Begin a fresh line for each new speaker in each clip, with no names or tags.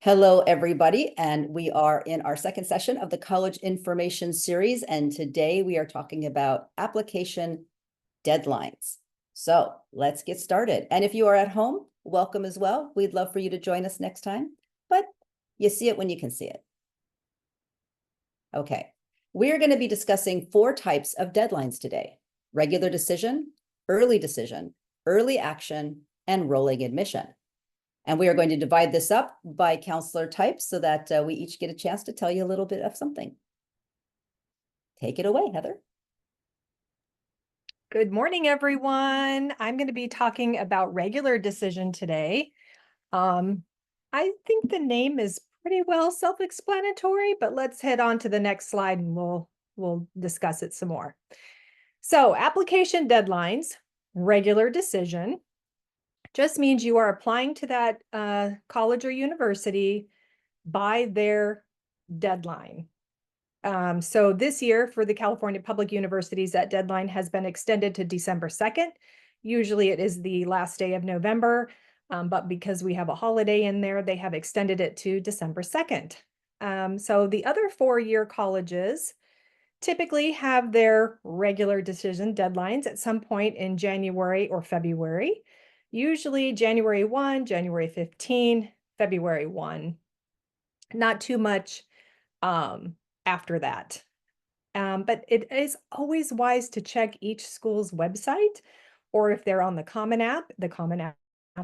Hello, everybody, and we are in our second session of the College Information Series, and today we are talking about application deadlines. So let's get started. And if you are at home, welcome as well. We'd love for you to join us next time, but you see it when you can see it. Okay, we are going to be discussing 4 types of deadlines today: regular decision, early action, and rolling admission. And we are going to divide this up by counselor types so that we each get a chance to tell you a little bit of something. Take it away, Heather.
Good morning, everyone. I'm going to be talking about regular decision today. I think the name is pretty well self-explanatory, but let's head on to the next slide and we'll discuss it some more. So, application deadlines, regular decision, just means you are applying to that college or university by their deadline. So this year for the California Public Universities, that deadline has been extended to December 2nd. Usually it is the last day of November, but because we have a holiday in there, they have extended it to December 2nd. So the other 4-year colleges typically have their regular decision deadlines at some point in January or February, usually January 1, January 15, February 1. Not too much after that. But it is always wise to check each school's website, or if they're on the Common App, the Common App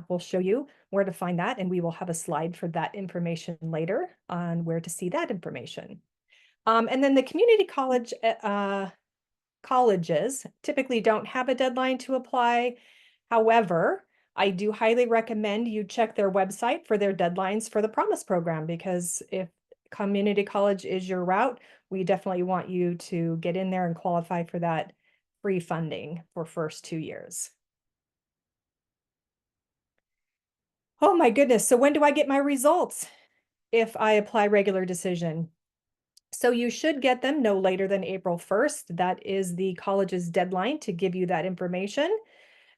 will show you where to find that, and we will have a slide for that information later on where to see that information. And then the community college colleges typically don't have a deadline to apply. However, I do highly recommend you check their website for their deadlines for the Promise program, because if community college is your route, we definitely want you to get in there and qualify for that free funding for first 2 years. Oh my goodness. So when do I get my results if I apply regular decision? So you should get them no later than April 1st. That is the college's deadline to give you that information.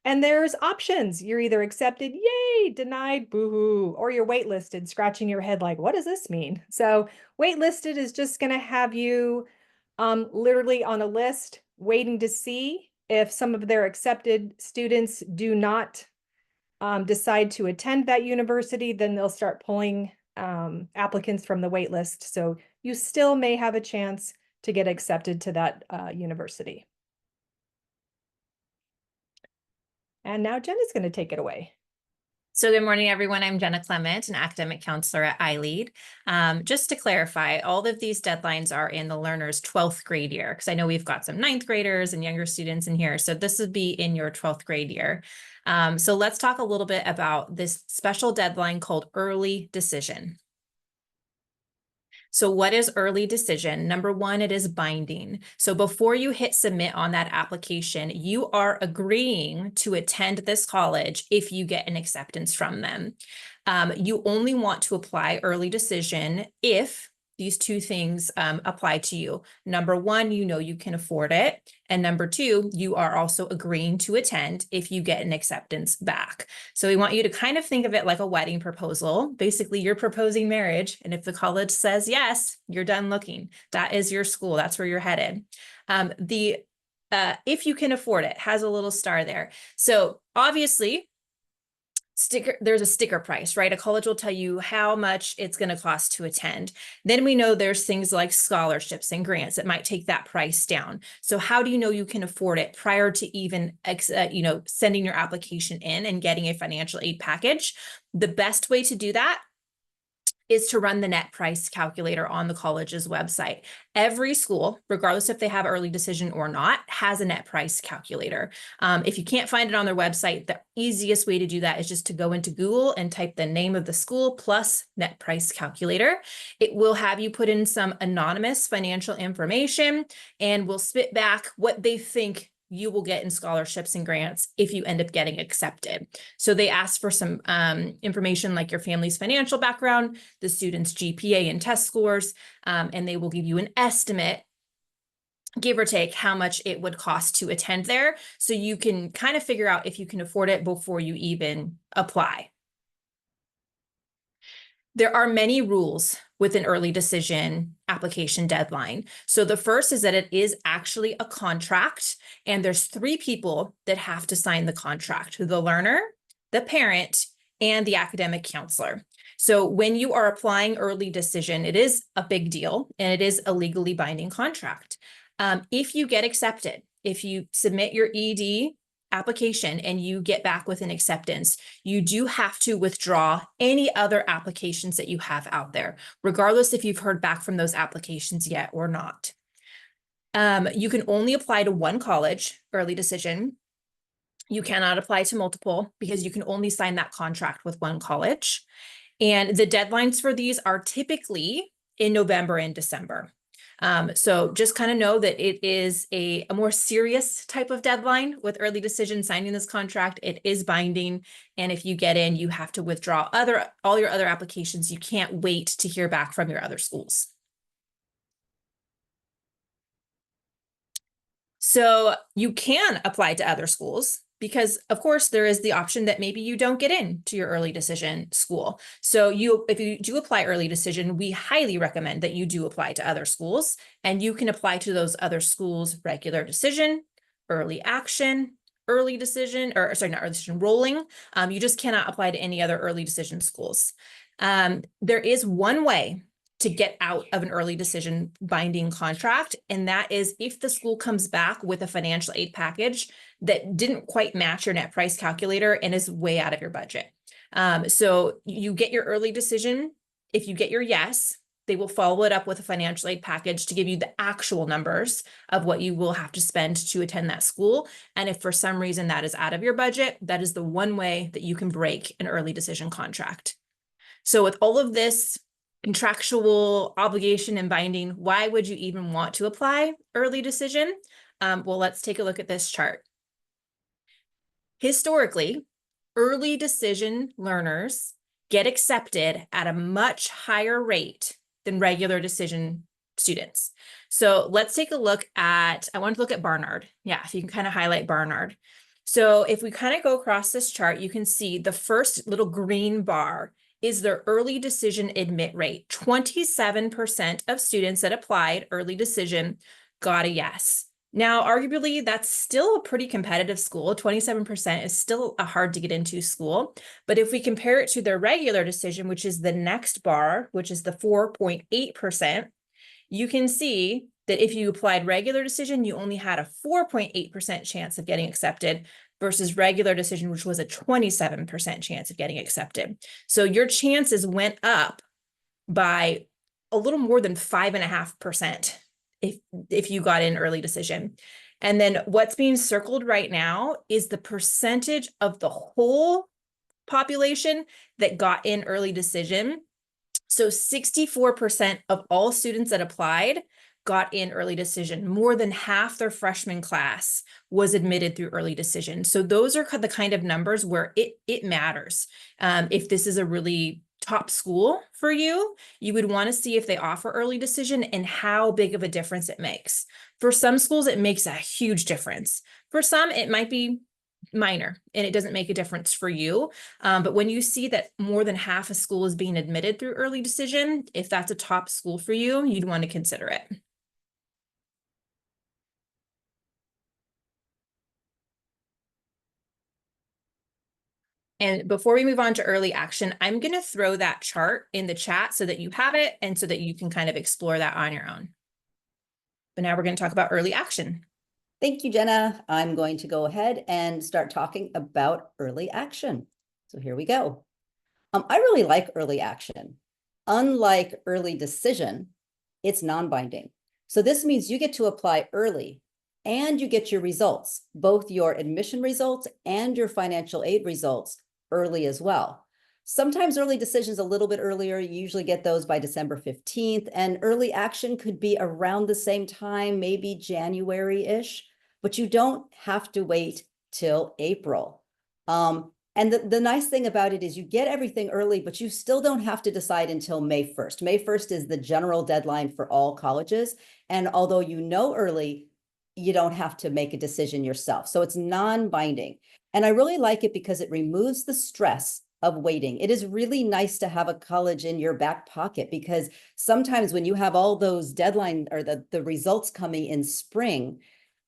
And there's options. You're either accepted, yay, denied, boo-hoo, or you're waitlisted, scratching your head like, what does this mean? So waitlisted is just going to have you literally on a list waiting to see if some of their accepted students do not decide to attend that university, then they'll start pulling applicants from the wait list. So you still may have a chance to get accepted to that university. And now Jen is going to take it away.
So good morning, everyone. I'm Jenna Clement, an academic counselor at iLEAD. Just to clarify, all of these deadlines are in the learner's 12th grade year, because I know we've got some 9th graders and younger students in here. So this would be in your 12th grade year. So let's talk a little bit about this special deadline called early decision. So what is early decision? Number one, it is binding. So before you hit submit on that application, you are agreeing to attend this college if you get an acceptance from them. You only want to apply early decision if these 2 things apply to you. Number one, you know you can afford it. And number 2, you are also agreeing to attend if you get an acceptance back. So we want you to kind of think of it like a wedding proposal. Basically, you're proposing marriage. And if the college says yes, you're done looking. That is your school. That's where you're headed. If you can afford it, has a little star there. So obviously, there's a sticker price, right? A college will tell you how much it's going to cost to attend. Then we know there's things like scholarships and grants that might take that price down. So how do you know you can afford it prior to even sending your application in and getting a financial aid package? The best way to do that is to run the net price calculator on the college's website. Every school, regardless if they have early decision or not, has a net price calculator. If you can't find it on their website, the easiest way to do that is just to go into Google and type the name of the school plus net price calculator. It will have you put in some anonymous financial information and will spit back what they think you will get in scholarships and grants if you end up getting accepted. So they ask for some information like your family's financial background, the student's GPA and test scores, and they will give you an estimate, give or take, how much it would cost to attend there. So you can kind of figure out if you can afford it before you even apply. There are many rules with an early decision application deadline. So the first is that it is actually a contract, and there's 3 people that have to sign the contract: the learner, the parent, and the academic counselor. So when you are applying early decision, it is a big deal, and it is a legally binding contract. If you get accepted, if you submit your ED application and you get back with an acceptance, you do have to withdraw any other applications that you have out there, regardless if you've heard back from those applications yet or not. You can only apply to one college early decision. You cannot apply to multiple because you can only sign that contract with one college. And the deadlines for these are typically in November and December. So just kind of know that it is a more serious type of deadline with early decision signing this contract. It is binding. And if you get in, you have to withdraw all your other applications. You can't wait to hear back from your other schools. So you can apply to other schools, because of course there is the option that maybe you don't get into your early decision school. So if you do apply early decision, we highly recommend that you do apply to other schools, and you can apply to those other schools regular decision, early action, early decision, or sorry, not early decision, rolling. You just cannot apply to any other early decision schools. There is one way to get out of an early decision binding contract, and that is if the school comes back with a financial aid package that didn't quite match your net price calculator and is way out of your budget. So you get your early decision. If you get your yes, they will follow it up with a financial aid package to give you the actual numbers of what you will have to spend to attend that school. And if for some reason that is out of your budget, that is the one way that you can break an early decision contract. So with all of this contractual obligation and binding, why would you even want to apply early decision? Well, let's take a look at this chart. Historically, early decision learners get accepted at a much higher rate than regular decision students. So let's take a look at, I want to look at Barnard. Yeah, if you can kind of highlight Barnard. So if we kind of go across this chart, you can see the first little green bar is their early decision admit rate. 27% of students that applied early decision got a yes. Now, arguably, that's still a pretty competitive school. 27% is still a hard to get into school. But if we compare it to their regular decision, which is the next bar, which is the 4.8%, you can see that if you applied regular decision, you only had a 4.8% chance of getting accepted versus regular decision, which was a 27% chance of getting accepted. So your chances went up by a little more than 5.5% if you got in early decision. And then what's being circled right now is the percentage of the whole population that got in early decision. So 64% of all students that applied got in early decision. More than half their freshman class was admitted through early decision. So those are the kind of numbers where it matters. If this is a really top school for you, you would want to see if they offer early decision and how big of a difference it makes. For some schools, it makes a huge difference. For some, it might be minor and it doesn't make a difference for you. But when you see that more than half a school is being admitted through early decision, if that's a top school for you, you'd want to consider it. And before we move on to early action, I'm going to throw that chart in the chat so that you have it and so that you can kind of explore that on your own. But now we're going to talk about early action.
Thank you, Jenna. I'm going to go ahead and start talking about early action. So here we go. I really like early action. Unlike early decision, it's non-binding. So this means you get to apply early and you get your results, both your admission results and your financial aid results early as well. Sometimes early decisions a little bit earlier. You usually get those by December 15th, and early action could be around the same time, maybe January-ish, but you don't have to wait till April. And the nice thing about it is you get everything early, but you still don't have to decide until May 1st. May 1st is the general deadline for all colleges. And although you know early, you don't have to make a decision yourself. So it's non-binding. And I really like it because it removes the stress of waiting. It is really nice to have a college in your back pocket, because sometimes when you have all those deadline or the results coming in spring,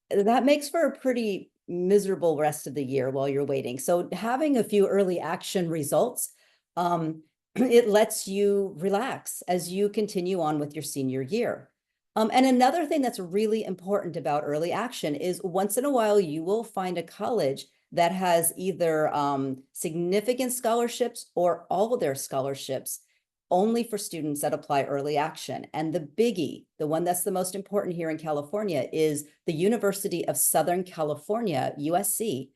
that makes for a pretty miserable rest of the year while you're waiting. So having a few early action results, it lets you relax as you continue on with your senior year. And another thing that's really important about early action is once in a while, you will find a college that has either significant scholarships or all of their scholarships only for students that apply early action. And the biggie, the one that's the most important here in California, is the University of Southern California, USC,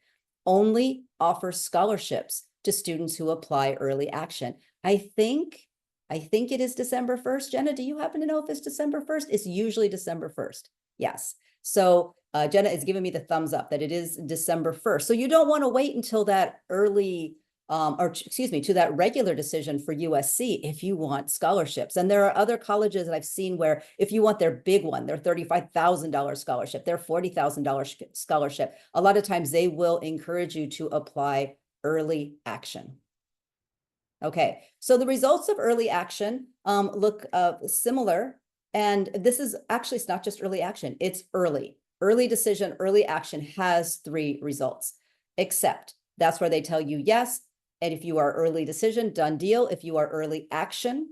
only offers scholarships to students who apply early action. I think it is December 1st. Jenna, do you happen to know if it's December 1st? It's usually December 1st. Yes. So Jenna is giving me the thumbs up that it is December 1st. So you don't want to wait until that early to that regular decision for USC if you want scholarships. And there are other colleges that I've seen where if you want their big one, their $35,000 scholarship, their $40,000 scholarship, a lot of times they will encourage you to apply early action. Okay, so the results of early action look similar. And this is actually, it's not just early action, it's early. Early decision, early action has 3 results, except that's where they tell you yes. And if you are early decision, done deal. If you are early action,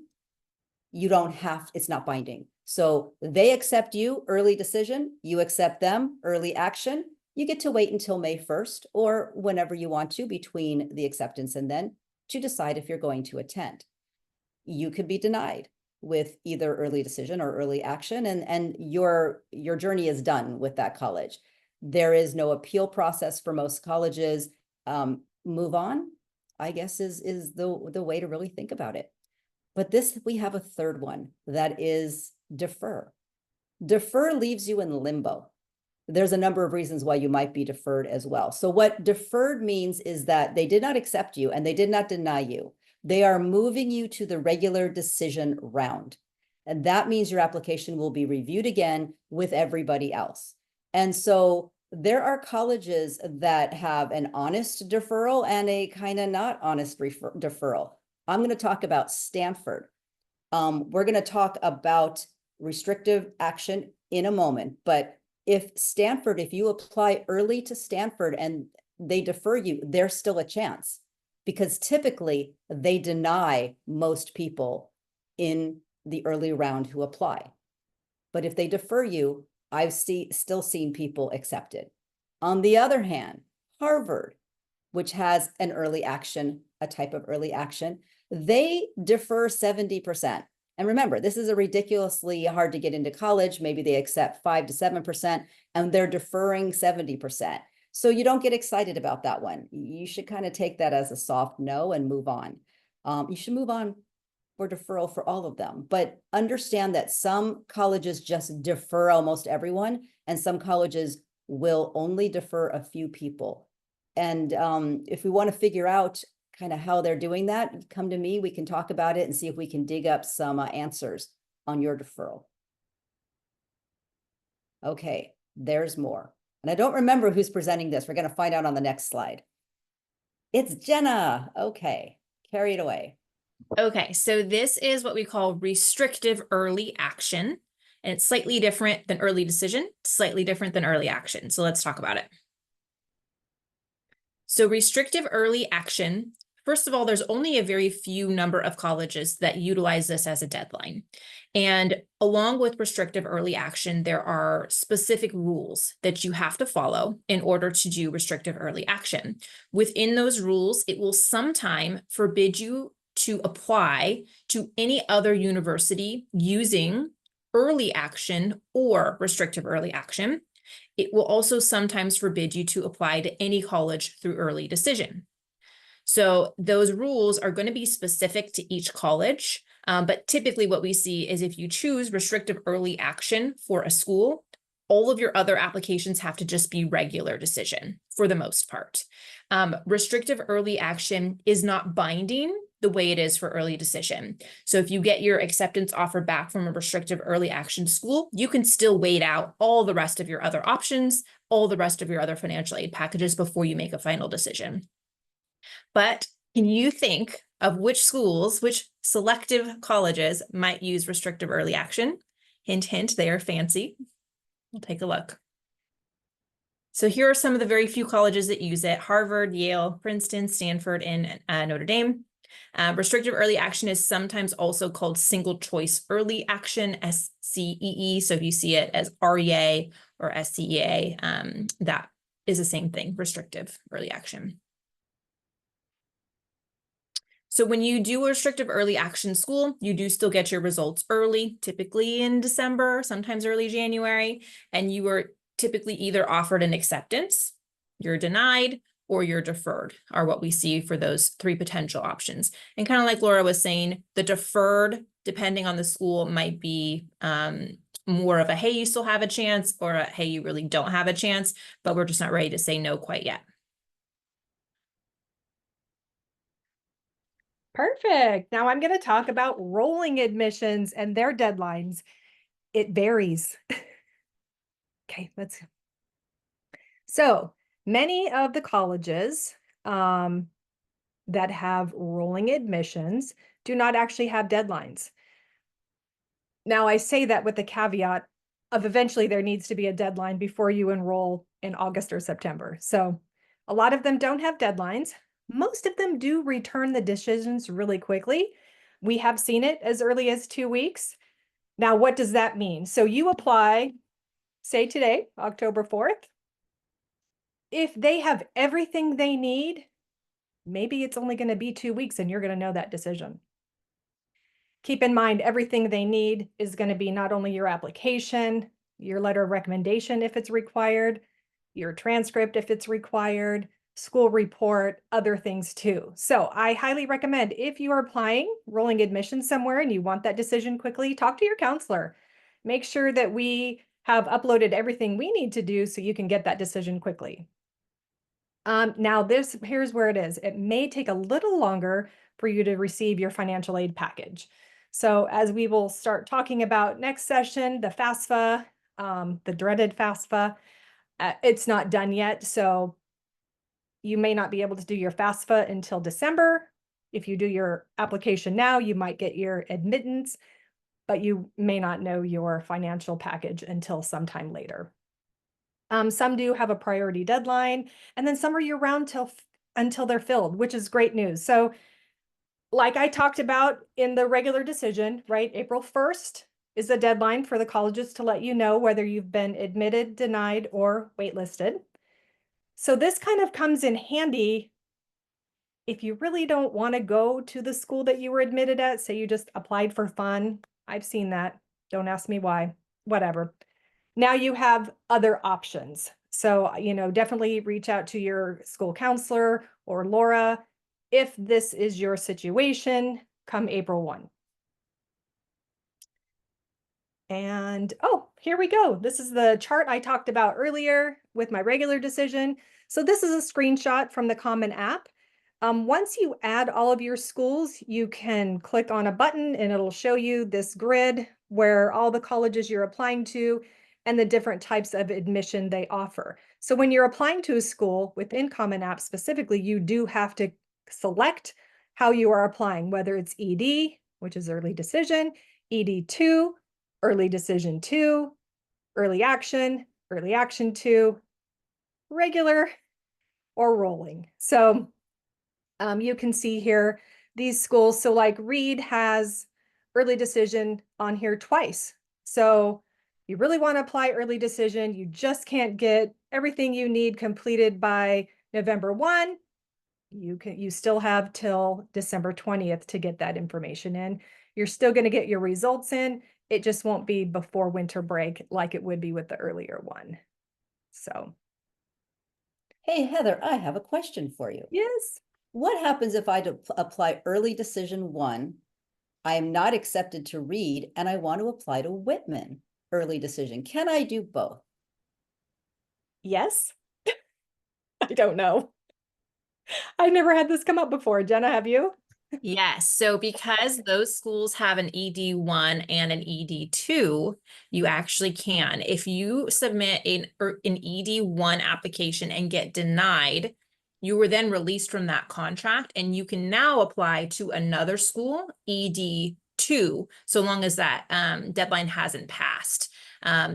you don't have, it's not binding. So they accept you, early decision, you accept them, early action. You get to wait until May 1st or whenever you want to between the acceptance and then to decide if you're going to attend. You could be denied with either early decision or early action, and your journey is done with that college. There is no appeal process for most colleges. Move on, I guess, is the way to really think about it. But this, we have a third one that is defer. Defer leaves you in limbo. There's a number of reasons why you might be deferred as well. So what deferred means is that they did not accept you and they did not deny you. They are moving you to the regular decision round. And that means your application will be reviewed again with everybody else. And so there are colleges that have an honest deferral and a kind of not honest deferral. I'm going to talk about Stanford. We're going to talk about restrictive action in a moment, but if you apply early to Stanford and they defer you, there's still a chance, because typically they deny most people in the early round who apply. But if they defer you, I've still seen people accepted. On the other hand, Harvard, which has an early action, a type of early action, they defer 70%. And remember, this is a ridiculously hard to get into college. Maybe they accept 5 to 7%, and they're deferring 70%. So you don't get excited about that one. You should kind of take that as a soft no and move on. You should move on for deferral for all of them, but understand that some colleges just defer almost everyone, and some colleges will only defer a few people. And if we want to figure out kind of how they're doing that, come to me, we can talk about it and see if we can dig up some answers on your deferral. Okay, there's more. And I don't remember who's presenting this. We're going to find out on the next slide. It's Jenna. Okay, carry it away.
Okay, so this is what we call restrictive early action, and it's slightly different than early decision, slightly different than early action. So let's talk about it. So restrictive early action, first of all, there's only a very few number of colleges that utilize this as a deadline. And along with restrictive early action, there are specific rules that you have to follow in order to do restrictive early action. Within those rules, it will sometime forbid you to apply to any other university using early action or restrictive early action. It will also sometimes forbid you to apply to any college through early decision. So those rules are going to be specific to each college, but typically what we see is if you choose restrictive early action for a school, all of your other applications have to just be regular decision for the most part. Restrictive early action is not binding the way it is for early decision. So if you get your acceptance offer back from a restrictive early action school, you can still wait out all the rest of your other options, all the rest of your other financial aid packages before you make a final decision. But Can you think of which schools, which selective colleges might use restrictive early action? Hint, hint, they are fancy. We'll take a look. So here are some of the very few colleges that use it: Harvard, Yale, Princeton, Stanford, and Notre Dame. Restrictive early action is sometimes also called single choice early action, SCEE. So if you see it as REA or SCEA, that is the same thing, restrictive early action. So when you do a restrictive early action school, you do still get your results early, typically in December, sometimes early January, and you are typically either offered an acceptance, you're denied, or you're deferred, are what we see for those three potential options. And kind of like Laura was saying, the deferred, depending on the school, might be more of a, hey, you still have a chance, or a, hey, you really don't have a chance, but we're just not ready to say no quite yet.
Perfect. Now I'm going to talk about rolling admissions and their deadlines. It varies. Okay, so many of the colleges that have rolling admissions do not actually have deadlines. Now I say that with the caveat of eventually there needs to be a deadline before you enroll in August or September. So a lot of them don't have deadlines. Most of them do return the decisions really quickly. We have seen it as early as 2 weeks. Now, what does that mean? So you apply, say today, October 4th. If they have everything they need, maybe it's only going to be 2 weeks and you're going to know that decision. Keep in mind, everything they need is going to be not only your application, your letter of recommendation if it's required, your transcript if it's required, school report, other things too. So I highly recommend, if you are applying, rolling admissions somewhere and you want that decision quickly, talk to your counselor. Make sure that we have uploaded everything we need to do so you can get that decision quickly. Now here's where it is. It may take a little longer for you to receive your financial aid package. So as we will start talking about next session, the FAFSA, the dreaded FAFSA, it's not done yet. So you may not be able to do your FAFSA until December. If you do your application now, you might get your admittance, but you may not know your financial package until sometime later. Some do have a priority deadline, and then some are year-round until they're filled, which is great news. So like I talked about in the regular decision, right? April 1st is the deadline for the colleges to let you know whether you've been admitted, denied, or waitlisted. So this kind of comes in handy if you really don't want to go to the school that you were admitted at. Say you just applied for fun. I've seen that. Don't ask me why. Whatever. Now you have other options. So, definitely reach out to your school counselor or Laura if this is your situation come April 1. And oh, here we go. This is the chart I talked about earlier with my regular decision. So this is a screenshot from the Common App. Once you add all of your schools, you can click on a button and it'll show you this grid where all the colleges you're applying to and the different types of admission they offer. So when you're applying to a school within Common App specifically, you do have to select how you are applying, whether it's ED, which is early decision, ED2, early decision 2, early action 2, regular, or rolling. So you can see here these schools. So like Reed has early decision on here twice. So you really want to apply early decision. You just can't get everything you need completed by November 1. You still have till December 20th to get that information in. You're still going to get your results in. It just won't be before winter break like it would be with the earlier one. So.
Hey, Heather, I have a question for you.
Yes.
What happens if I apply early decision 1, I am not accepted to Reed, and I want to apply to Whitman early decision? Can I do both?
Yes. I don't know. I've never had this come up before. Jenna, have you?
Yes. So because those schools have an ED1 and an ED2, you actually can. If you submit an ED1 application and get denied, You were then released from that contract and you can now apply to another school, ED2, so long as that deadline hasn't passed.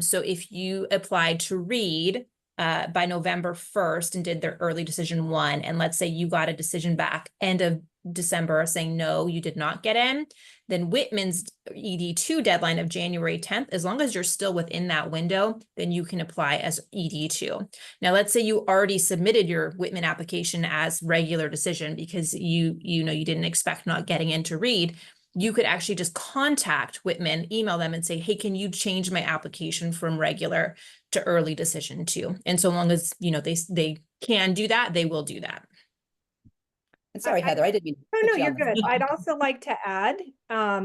So if you applied to Reed by November 1st and did their early decision 1, and let's say you got a decision back end of December saying, no, you did not get in, then Whitman's ED2 deadline of January 10th, as long as you're still within that window, then you can apply as ED2. Now, let's say you already submitted your Whitman application as regular decision because you didn't expect not getting into Reed. You could actually just contact Whitman, email them and say, hey, can you change my application from regular to early decision 2? And so long as, they can do that, they will do that.
And sorry, Heather, I didn't mean to
No,
put
no,
you
you're
on the
good.
spot.
I'd also like to add,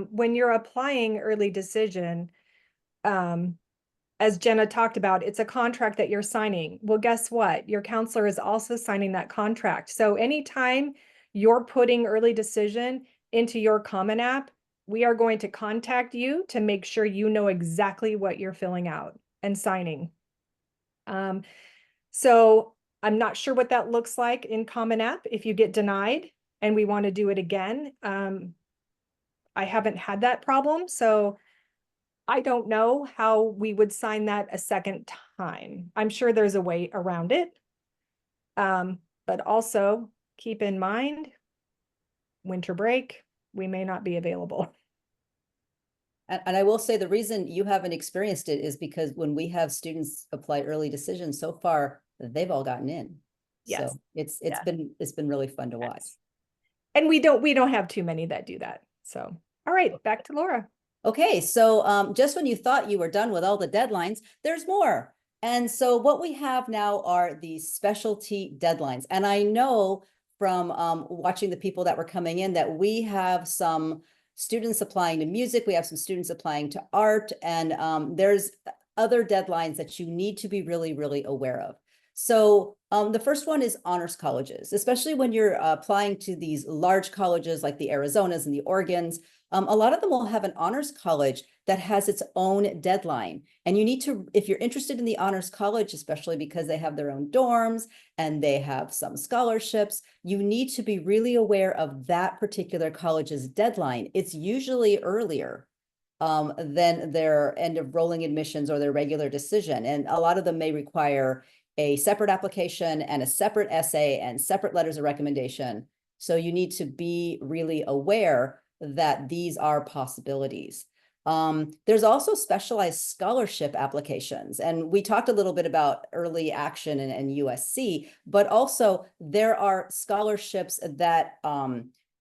when you're applying early decision, as Jenna talked about, it's a contract that you're signing. Well, guess what? Your counselor is also signing that contract. So anytime you're putting early decision into your Common App, we are going to contact you to make sure you know exactly what you're filling out and signing. So I'm not sure what that looks like in Common App if you get denied and we want to do it again. I haven't had that problem, so I don't know how we would sign that a second time. I'm sure there's a way around it. But also keep in mind, winter break, we may not be available.
And I will say the reason you haven't experienced it is because when we have students apply early decisions so far, they've all gotten in.
Yes.
So it's
Yeah.
been really fun to watch.
Yes. And we don't have too many that do that. So, all right, back to Laura.
Okay, so just when you thought you were done with all the deadlines, there's more. And so what we have now are these specialty deadlines. And I know from watching the people that were coming in that we have some students applying to music, we have some students applying to art, and there's other deadlines that you need to be really, really aware of. So the first one is honors colleges, especially when you're applying to these large colleges like the Arizonas and the Oregons. A lot of them will have an honors college that has its own deadline. And you need to, if you're interested in the honors college, especially because they have their own dorms and they have some scholarships, you need to be really aware of that particular college's deadline. It's usually earlier than their end of rolling admissions or their regular decision. And a lot of them may require a separate application and a separate essay and separate letters of recommendation. So you need to be really aware that these are possibilities. There's also specialized scholarship applications. And we talked a little bit about early action and USC, but also there are scholarships that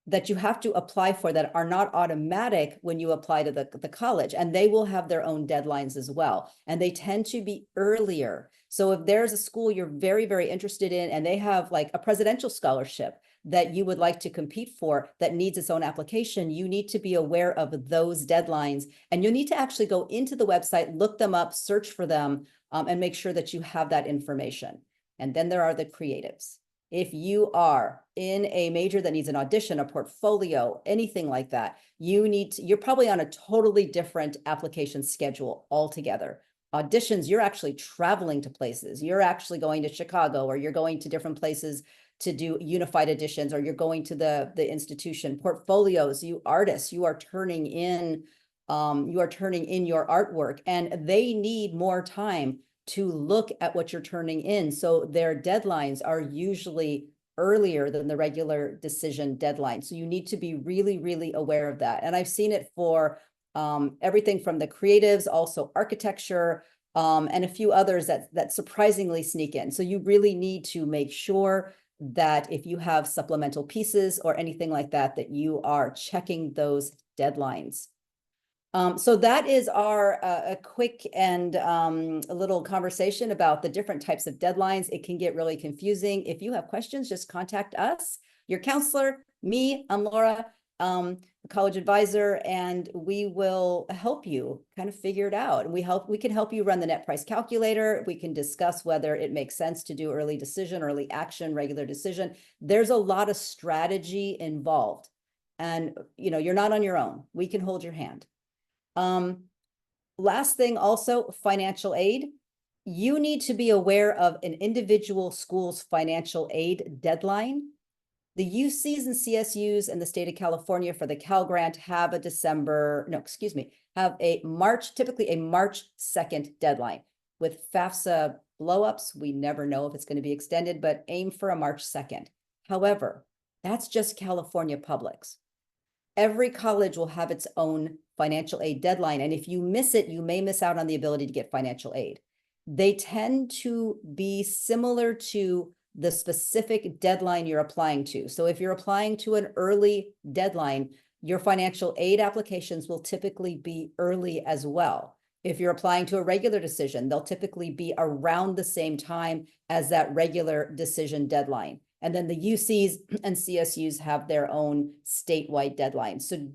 that you have to apply for that are not automatic when you apply to the college, and they will have their own deadlines as well. And they tend to be earlier. So if there's a school you're very, very interested in and they have like a presidential scholarship that you would like to compete for that needs its own application, you need to be aware of those deadlines. And you need to actually go into the website, look them up, search for them, and make sure that you have that information. And then there are the creatives. If you are in a major that needs an audition, a portfolio, anything like that, you're probably on a totally different application schedule altogether. Auditions, you're actually traveling to places. You're actually going to Chicago, or you're going to different places to do unified editions, or you're going to the institution. Portfolios, you artists, you are turning in your artwork, and they need more time to look at what you're turning in. So their deadlines are usually earlier than the regular decision deadline. So you need to be really, really aware of that. And I've seen it for everything from the creatives, also architecture, and a few others that surprisingly sneak in. So you really need to make sure that if you have supplemental pieces or anything like that, that you are checking those deadlines. So that is our a quick and a little conversation about the different types of deadlines. It can get really confusing. If you have questions, just contact us, your counselor, me, I'm Laura, the college advisor, and we will help you kind of figure it out. And we can help you run the net price calculator. We can discuss whether it makes sense to do early decision, early action, regular decision. There's a lot of strategy involved, and you're not on your own. We can hold your hand. Last thing also, financial aid. you need to be aware of an individual school's financial aid deadline. The UCs and CSUs and the state of California for the Cal Grant have a typically a March 2nd deadline. With FAFSA blowups, we never know if it's going to be extended, but aim for a March 2nd. However, that's just California publics. Every college will have its own financial aid deadline. And if you miss it, you may miss out on the ability to get financial aid. They tend to be similar to the specific deadline you're applying to. So if you're applying to an early deadline, your financial aid applications will typically be early as well. If you're applying to a regular decision, they'll typically be around the same time as that regular decision deadline. And then the UCs and CSUs have their own statewide deadlines. So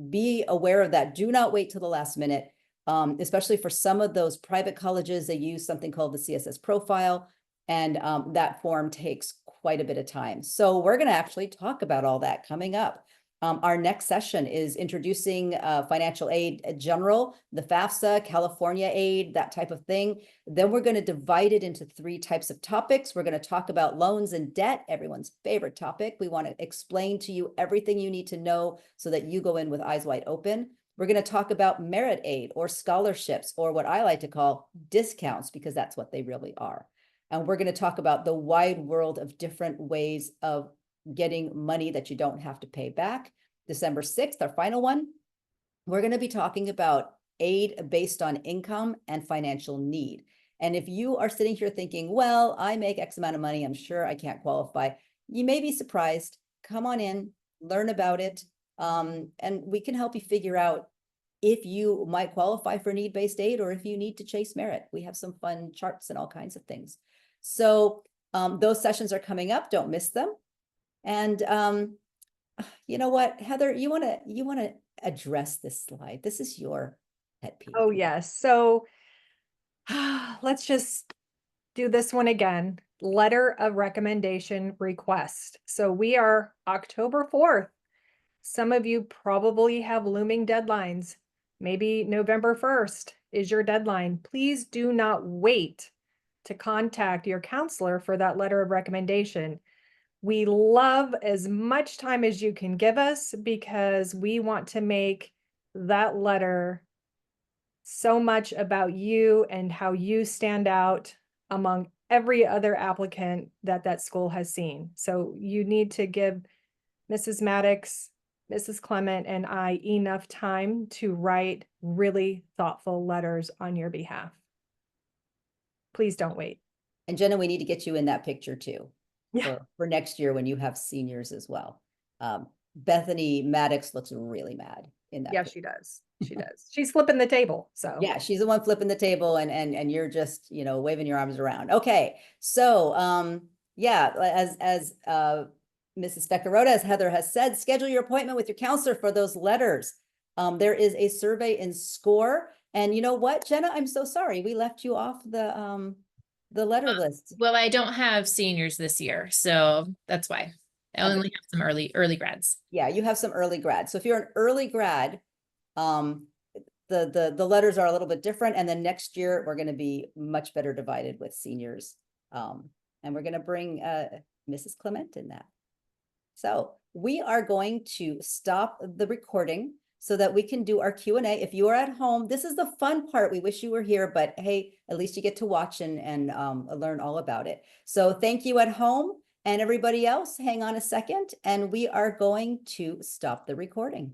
be aware of that. Do not wait till the last minute, especially for some of those private colleges. They use something called the CSS profile, and that form takes quite a bit of time. So we're going to actually talk about all that coming up. Our next session is introducing financial aid general, the FAFSA, California aid, that type of thing. Then we're going to divide it into 3 types of topics. We're going to talk about loans and debt, everyone's favorite topic. We want to explain to you everything you need to know so that you go in with eyes wide open. We're going to talk about merit aid or scholarships, or what I like to call discounts, because that's what they really are. And we're going to talk about the wide world of different ways of getting money that you don't have to pay back. December 6th, our final one, we're going to be talking about aid based on income and financial need. And if you are sitting here thinking, well, I make X amount of money, I'm sure I can't qualify, you may be surprised. Come on in, learn about it, and we can help you figure out if you might qualify for need-based aid or if you need to chase merit. We have some fun charts and all kinds of things. So those sessions are coming up. Don't miss them. And you know what, Heather, you want to address this slide. This is your pet peeve.
Oh, yes. So let's just do this one again. Letter of recommendation request. So we are October 4th. Some of you probably have looming deadlines. Maybe November 1st is your deadline. Please do not wait to contact your counselor for that letter of recommendation. We love as much time as you can give us because we want to make that letter so much about you and how you stand out among every other applicant that that school has seen. So you need to give Mrs. Maddox, Mrs. Clement, and I enough time to write really thoughtful letters on your behalf. Please don't wait.
And Jenna, we need to get you in that picture too.
Yeah.
For next year when you have seniors as well. Bethany Maddox looks really mad in that.
Yeah,
picture.
she does. She does. She's flipping the table. So
yeah, she's the one flipping the table, and you're just, you know, waving your arms around. Okay, so yeah, as Mrs. Specarota, as Heather has said, schedule your appointment with your counselor for those letters. There is a survey in SCORE, and you know what, Jenna, I'm so sorry we left you off the letter list.
Well, I don't have seniors this year, so that's why. I only have some early grads.
Yeah, you have some early grads. So if you're an early grad, the letters are a little bit different. And then next year we're going to be much better divided with seniors. And we're going to bring Mrs. Clement in that. So we are going to stop the recording so that we can do our Q&A. If you are at home, this is the fun part. We wish you were here, but hey, at least you get to watch and learn all about it. So thank you at home, and everybody else, hang on a second, and we are going to stop the recording.